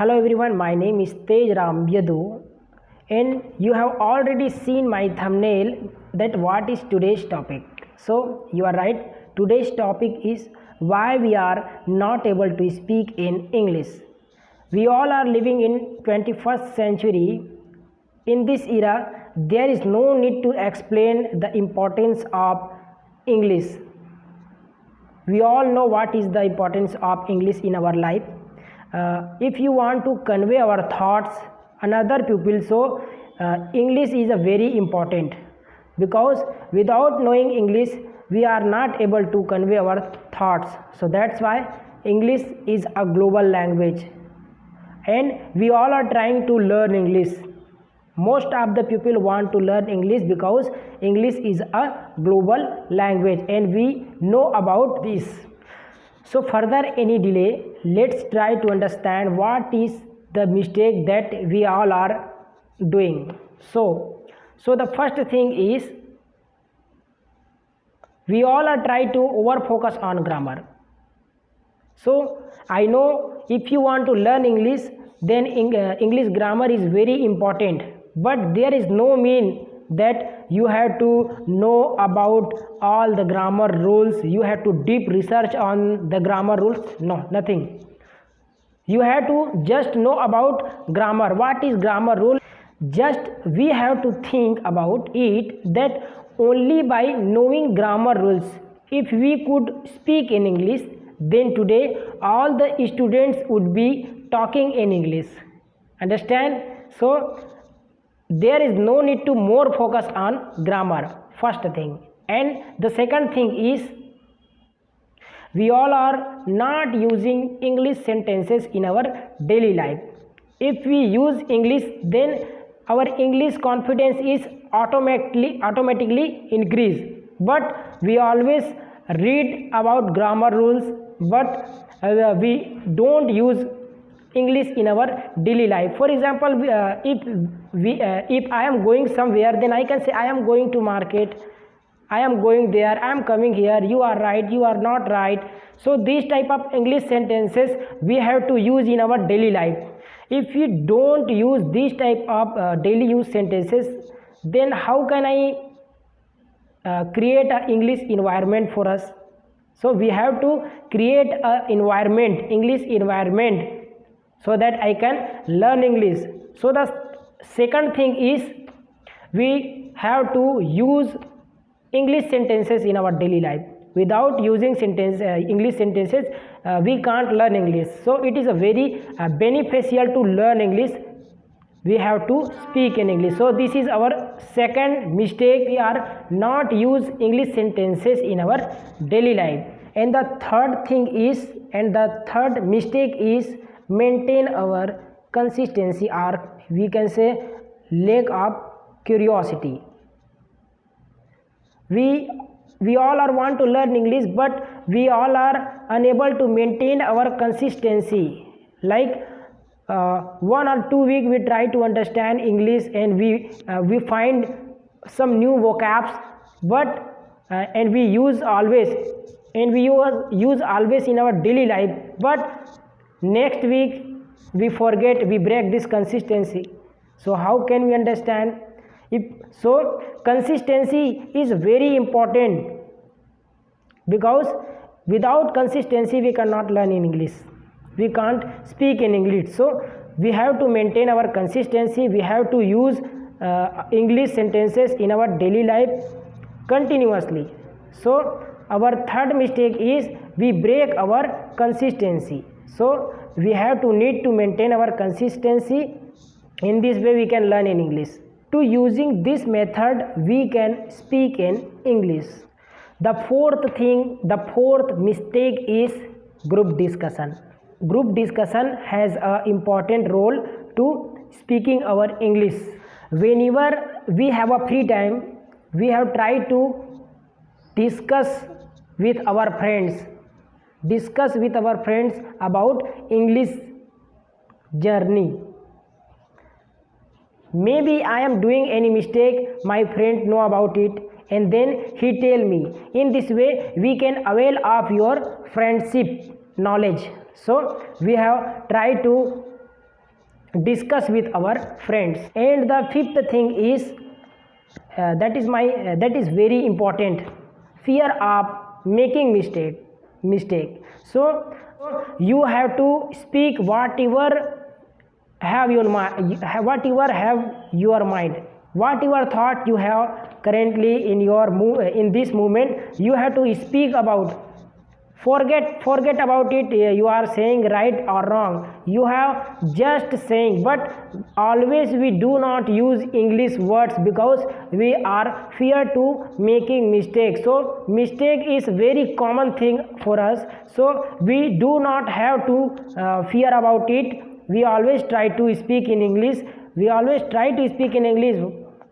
Hello everyone, my name is Tej Ram Yadu and you have already seen my thumbnail that what is today's topic. So you are right, today's topic is why we are not able to speak in English. We all are living in 21st century. In this era, there is no need to explain the importance of English. We all know what is the importance of English in our life. If you want to convey our thoughts another people, so English is a very important, because without knowing English we are not able to convey our thoughts. So that's why English is a global language and we all are trying to learn English. Most of the people want to learn English because English is a global language and we know about this. So further any delay, let's try to understand what is the mistake that we all are doing. So the first thing is we all are trying to over focus on grammar. So I know if you want to learn English, then English grammar is very important, but there is no mean that you have to know about all the grammar rules, you have to deep research on the grammar rules. No, nothing. You have to just know about grammar. What is grammar rule? Just we have to think about it that only by knowing grammar rules, if we could speak in English, then today all the students would be talking in English. Understand? So there is no need to more focus on grammar, first thing. And the second thing is we all are not using English sentences in our daily life. If we use English, then our English confidence is automatically increase. But we always read about grammar rules, but we don't use English in our daily life. For example, if I am going somewhere, then I can say I am going to market, I am going there, I am coming here, you are right, you are not right. So these type of English sentences we have to use in our daily life. If we don't use these type of daily use sentences, then how can I create an English environment for us? So we have to create an environment, English environment, so that I can learn English. So the second thing is we have to use English sentences in our daily life. Without using English sentences, we can't learn English. So it is a very beneficial to learn English. We have to speak in English. So this is our second mistake. We are not use English sentences in our daily life. And the third thing is, and the third mistake is maintain our consistency, or we can say lack of curiosity. We all are want to learn English, but we all are unable to maintain our consistency. Like 1 or 2 weeks we try to understand English and we find some new vocabs, but and we use always, and we use always in our daily life, but next week we forget, we break this consistency. So how can we understand? So consistency is very important, because without consistency we cannot learn in English, we can't speak in English. So we have to maintain our consistency, we have to use English sentences in our daily life continuously. So our third mistake is we break our consistency. So we have to need to maintain our consistency. In this way we can learn in English. To using this method we can speak in English. The fourth mistake is group discussion. Group discussion has an important role to speaking our English. Whenever we have a free time, we have tried to discuss with our friends about English journey. Maybe I am doing any mistake, my friend know about it, and then he tell me. In this way we can avail of your friendship knowledge. So we have tried to discuss with our friends. And the fifth thing is that is very important, fear of making mistake. So you have to speak whatever have your mind, whatever have your mind, whatever thought you have currently in your in this moment, you have to speak about. Forget about it, you are saying right or wrong, you have just saying. But always we do not use English words because we are fear to making mistakes. So mistake is very common thing for us, so we do not have to fear about it. We always try to speak in English,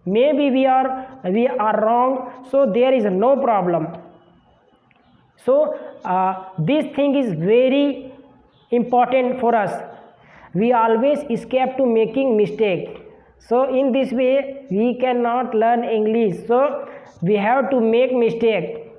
maybe we are wrong, so there is no problem. So this thing is very important for us. We always escape to making mistake. So in this way we cannot learn English. So we have to make mistake,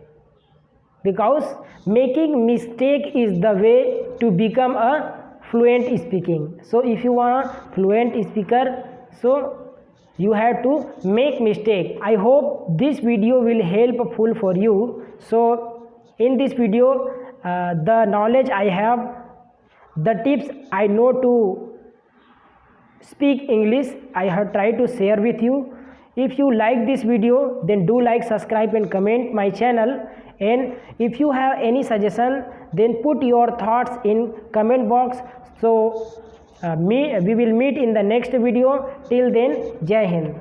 because making mistake is the way to become a fluent speaking. So if you want a fluent speaker, so you have to make mistake. I hope this video will helpful for you. So in this video, the knowledge I have, the tips I know to speak English, I have tried to share with you. If you like this video, then do like, subscribe and comment my channel. And if you have any suggestion, then put your thoughts in comment box. So we will meet in the next video. Till then, Jai Hind.